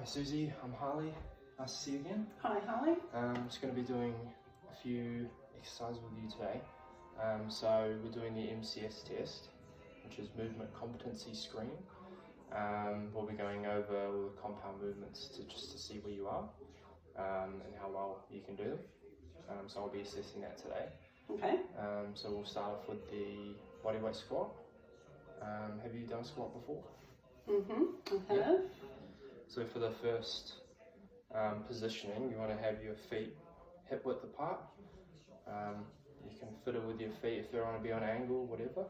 Hi Susie, I'm Harley. Nice to see you again. Hi Harley. I'm just going to be doing a few exercises with you today. So we're doing the MCS test, which is Movement Competency Screen. We'll be going over all the compound movements just to see where you are and how well you can do them. So I'll be assessing that today. Okay. So we'll start off with the bodyweight squat. Have you done a squat before? I have. Yeah. So for the first positioning, you want to have your feet hip width apart. You can fiddle with your feet if they want to be on angle, whatever.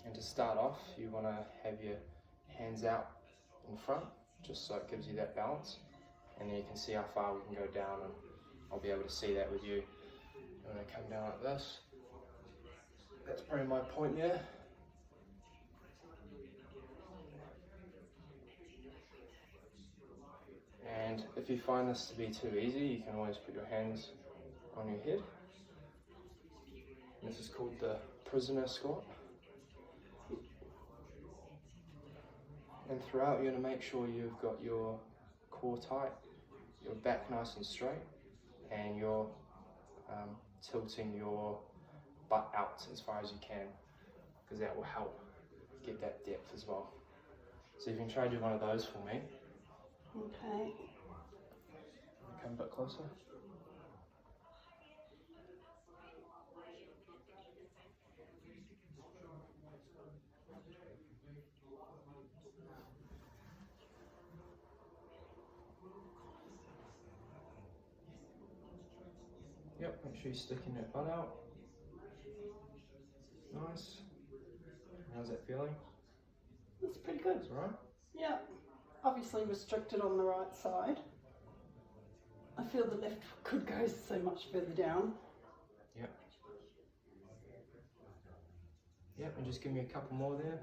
And to start off, you want to have your hands out in front, just so it gives you that balance. And then you can see how far we can go down, and I'll be able to see that with you. You want to come down like this. That's probably my point there. And if you find this to be too easy, you can always put your hands on your head. This is called the prisoner squat. And throughout, you're going to make sure you've got your core tight, your back nice and straight, and you're tilting your butt out as far as you can, because that will help get that depth as well. So you can try to do one of those for me. Okay. Come a bit closer. Yep, make sure you're sticking that butt out. Nice. How's that feeling? That's pretty good. That's alright? Yeah. Obviously restricted on the right side. I feel the left could go so much further down. Yep. Yep, and just give me a couple more there.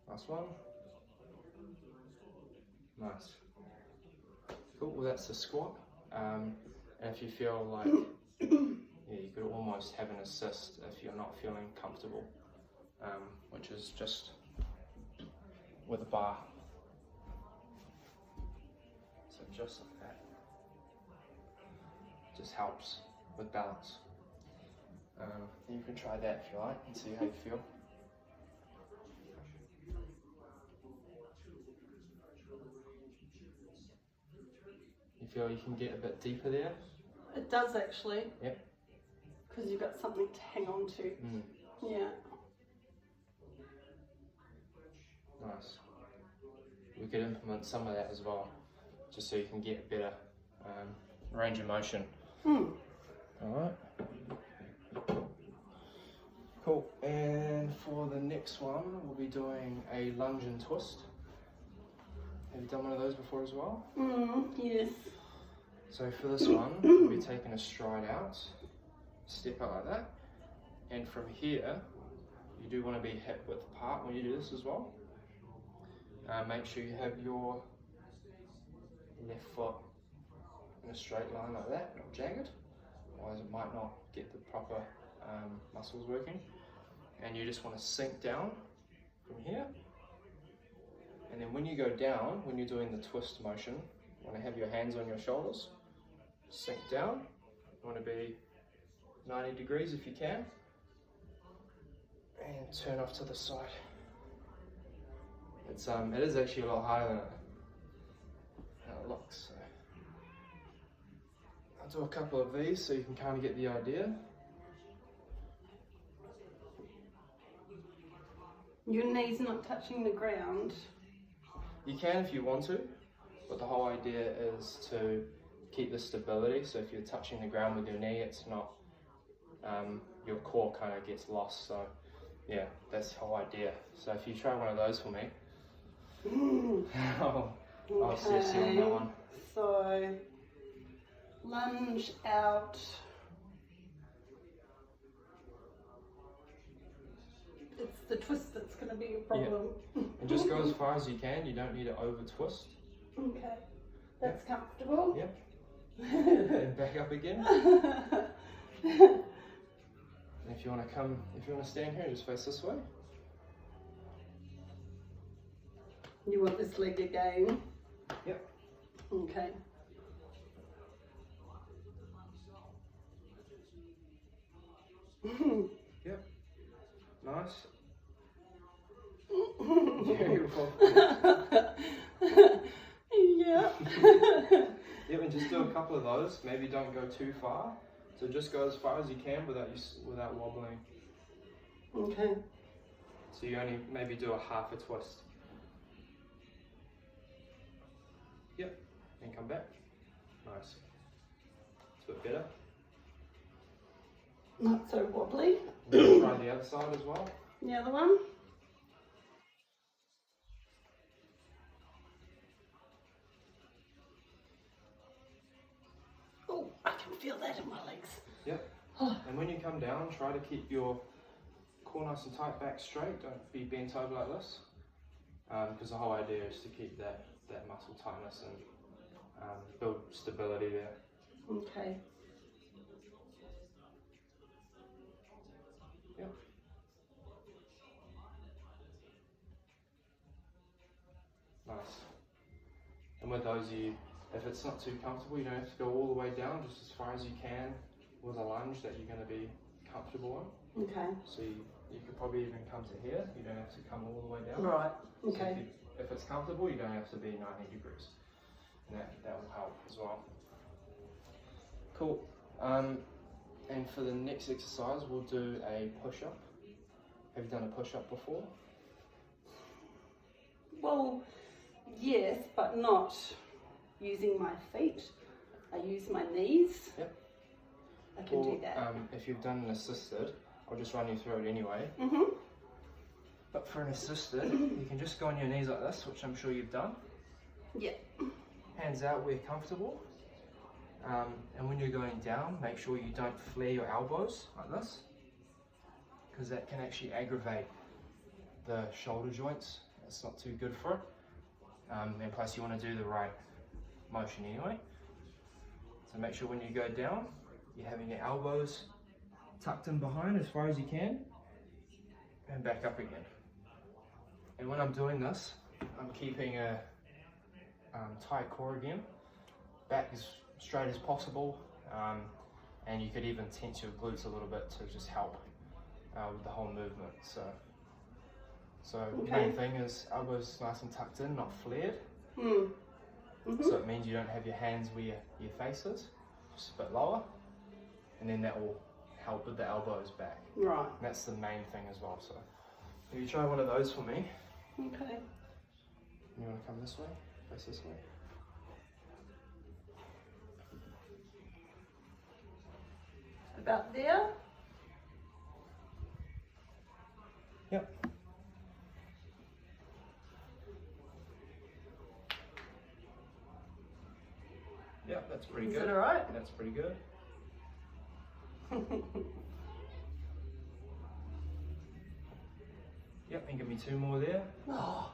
Last one. Nice. Cool, well that's the squat. And if you feel like, yeah, you could almost have an assist if you're not feeling comfortable, which is just with a bar. So just like that. Just helps with balance. You can try that if you like and see how you feel. You feel you can get a bit deeper there? It does actually. Yep. Because you've got something to hang on to. Yeah. Nice. We could implement some of that as well, just so you can get a better range of motion. Alright. Cool. And for the next one, we'll be doing a lunge and twist. Have you done one of those before as well? Yes. So for this one, we'll be taking a stride out, step out like that, and from here, you do want to be hip width apart when you do this as well. Make sure you have your left foot in a straight line like that, not jagged, otherwise it might not get the proper muscles working. And you just want to sink down from here. And then when you go down, when you're doing the twist motion, you want to have your hands on your shoulders, sink down. You want to be 90 degrees if you can, and turn off to the side. It is actually a lot higher than it looks. So I'll do a couple of these so you can kind of get the idea. Your knees not touching the ground. You can if you want to, but the whole idea is to keep the stability. So if you're touching the ground with your knee, it's not, your core kind of gets lost. So yeah, that's the whole idea. So if you try one of those for me, I'll assess you on that one. So lunge out. It's the twist that's going to be a problem. Yeah. And just go as far as you can. You don't need to over twist. Okay, that's comfortable. Yep. And back up again. And if you want to stand here, just face this way. You want this leg again? Yep. Okay. Yep. Nice. Beautiful. Yeah. Yep, and just do a couple of those. Maybe don't go too far. So just go as far as you can without wobbling. Okay. So you only maybe do a half a twist. Yep. And come back. Nice. It's a bit better. Not so wobbly. Try the other side as well. The other one. Oh, I can feel that in my legs. Yep. And when you come down, try to keep your core nice and tight, back straight. Don't be bent over like this. Because the whole idea is to keep that muscle tightness and build stability there. Okay. Yep. Nice. And with those, if it's not too comfortable, you don't have to go all the way down, just as far as you can with a lunge that you're going to be comfortable in. Okay. So you could probably even come to here. You don't have to come all the way down. Right. So Okay. if it's comfortable, you don't have to be 90 degrees. And that will help as well. Cool. And for the next exercise, we'll do a push-up. Have you done a push-up before? Well, yes, but not using my feet. I use my knees. Yep. I can do that. If you've done an assisted, I'll just run you through it anyway. Mhm. But for an assisted, you can just go on your knees like this, which I'm sure you've done. Yeah. Hands out where comfortable. And when you're going down, make sure you don't flare your elbows like this, because that can actually aggravate the shoulder joints. It's not too good for it. And plus you want to do the right motion anyway. So make sure when you go down, you're having your elbows tucked in behind as far as you can, and back up again. And when I'm doing this, I'm keeping a tight core again, back as straight as possible, and you could even tense your glutes a little bit to just help with the whole movement. So the main thing is elbows nice and tucked in, not flared. So it means you don't have your hands where your face is, just a bit lower, and then that will help with the elbows back. Right. And that's the main thing as well. So if you try one of those for me. Okay. You want to come this way, face this way. About there. Yep. Yep, that's pretty good. Is that all right? That's pretty good. Yep, and give me 2 more there. Oh.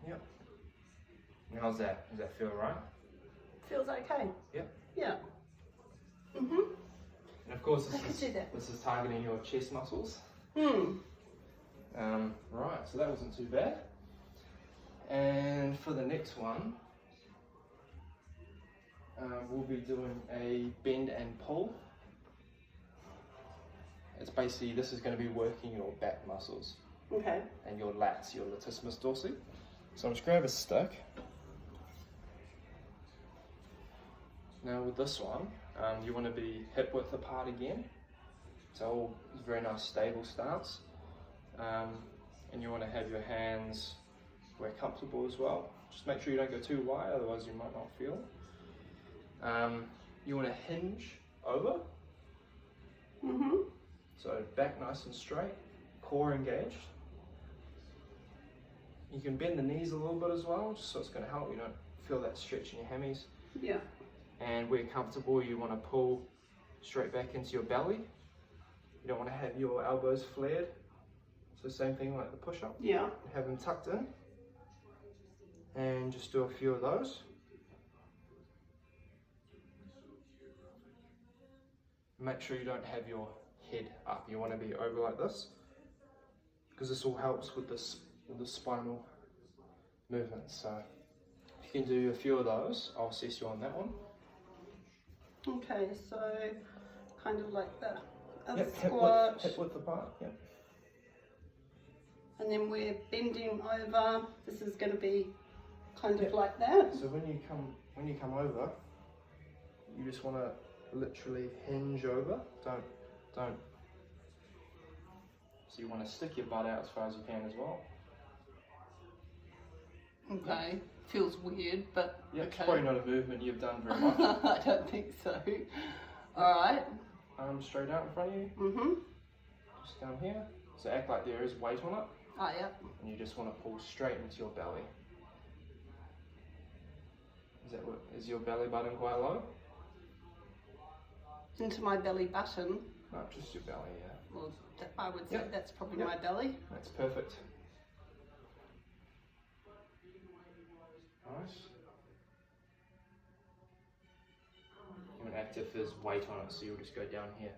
Yep. And how's that? Does that feel right? Feels okay. Yep. Yeah. And of course, I can do that. this is targeting your chest muscles. Right, so that wasn't too bad. And for the next one, we'll be doing a bend and pull. It's basically, this is going to be working your back muscles. Okay. And your lats, your latissimus dorsi. So just grab a stick. Now with this one, you want to be hip width apart again. So very nice stable stance. And you want to have your hands where comfortable as well. Just make sure you don't go too wide, otherwise you might not feel. You want to hinge over. So back nice and straight, core engaged. You can bend the knees a little bit as well, just so it's going to help you don't feel that stretch in your hammies. Yeah. And where comfortable, you want to pull straight back into your belly. You don't want to have your elbows flared. So same thing like the push-up. Yeah. Have them tucked in. and just do a few of those. Make sure you don't have your head up. You want to be over like this, because this all helps with this with the spinal movement. So if you can do a few of those, I'll assess you on that one. Okay, so kind of like that. Yep, Squat. hip width apart. Yep. And then we're bending over. This is going to be kind of Yep. like that. So when you come over, you just want to literally hinge over. Don't. So you want to stick your butt out as far as you can as well. Okay, feels weird, but Yeah, okay. it's probably not a movement you've done very much. I don't think so. Alright. Arms straight out in front of you. Mm-hmm. Just down here. So act like there is weight on it. Ah, yep. And you just want to pull straight into your belly. Is your belly button quite low? Into my belly button. No, just your belly, yeah. Well, I would say Yep. that's probably Yep. my belly. That's perfect. Nice. And active is weight on it, so you'll just go down here.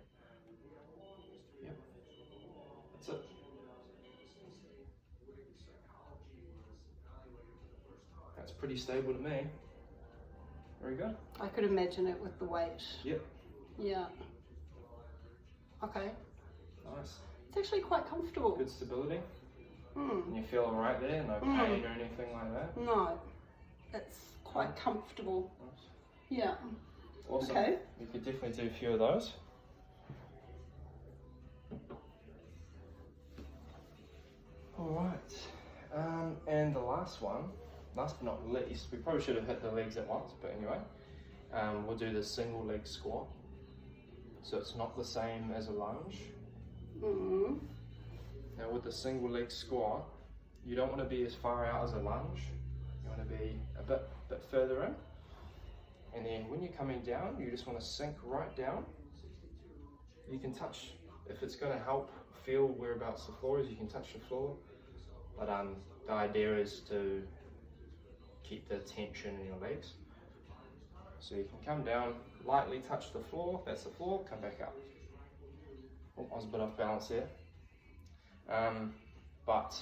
Yep. That's it. That's pretty stable to me. Very good. I could imagine it with the weight. Yep. Yeah. Okay. Nice. It's actually quite comfortable. Good stability. Mm. And you feel alright there? No pain or anything like that? No. It's quite comfortable. Nice. Yeah. Awesome. Okay. You could definitely do a few of those. Alright. And the last one, last but not least, we probably should have hit the legs at once, but anyway, we'll do the single leg squat. So it's not the same as a lunge. Mm. Now with the single leg squat, you don't want to be as far out as a lunge. You want to be a bit further in. And then when you're coming down, you just want to sink right down. You can touch, if it's going to help feel whereabouts the floor is, you can touch the floor. But the idea is to keep the tension in your legs. So you can come down, lightly touch the floor, that's the floor, come back up. Oh, I was a bit off balance there. But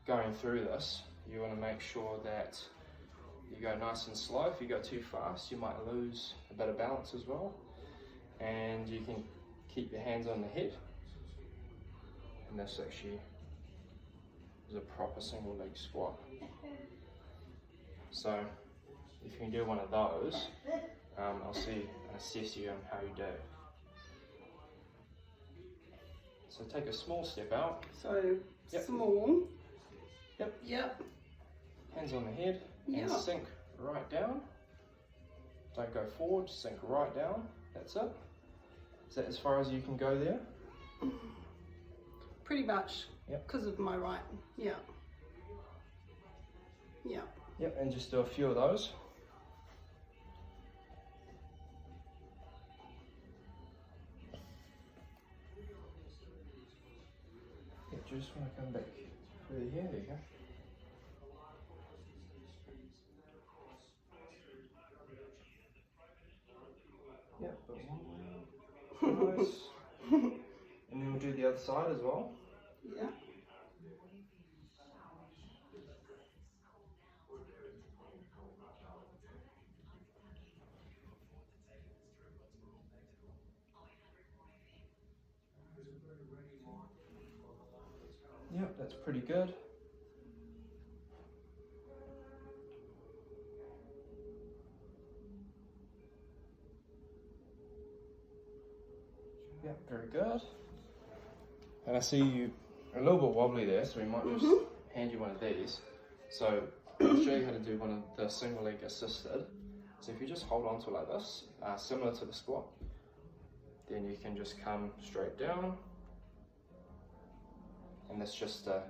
going through this, you want to make sure that you go nice and slow. If you go too fast, you might lose a bit of balance as well. And you can keep your hands on the head. And this actually is a proper single leg squat. So if you can do one of those, I'll assess you on how you do. So take a small step out. So Yep. small. Yep. Yep. Hands on the head and Yeah. sink right down. Don't go forward, sink right down. That's it. Is that as far as you can go there? Pretty much. Yep. Because of my right. Yeah. Yeah. Yep, and just do a few of those. Yeah, just want to come back through here. There you go. Yep, but one more. Nice. And then we'll do the other side as well. Yeah. Yep, that's pretty good. Yep, very good. And I see you a little bit wobbly there, so we might just hand you one of these. So I'll show you how to do one of the single leg assisted. So if you just hold on to it like this, similar to the squat, then you can just come straight down. And that's just to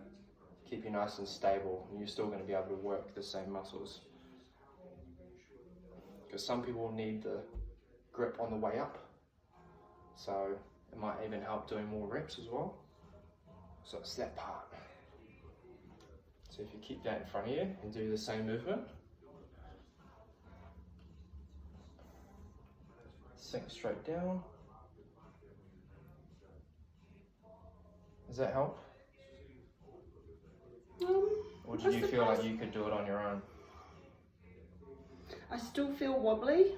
keep you nice and stable, and you're still going to be able to work the same muscles. Because some people need the grip on the way up, so it might even help doing more reps as well. So it's that part. So if you keep that in front of you and do the same movement, sink straight down. Does that help? Or did you feel like you could do it on your own? I still feel wobbly.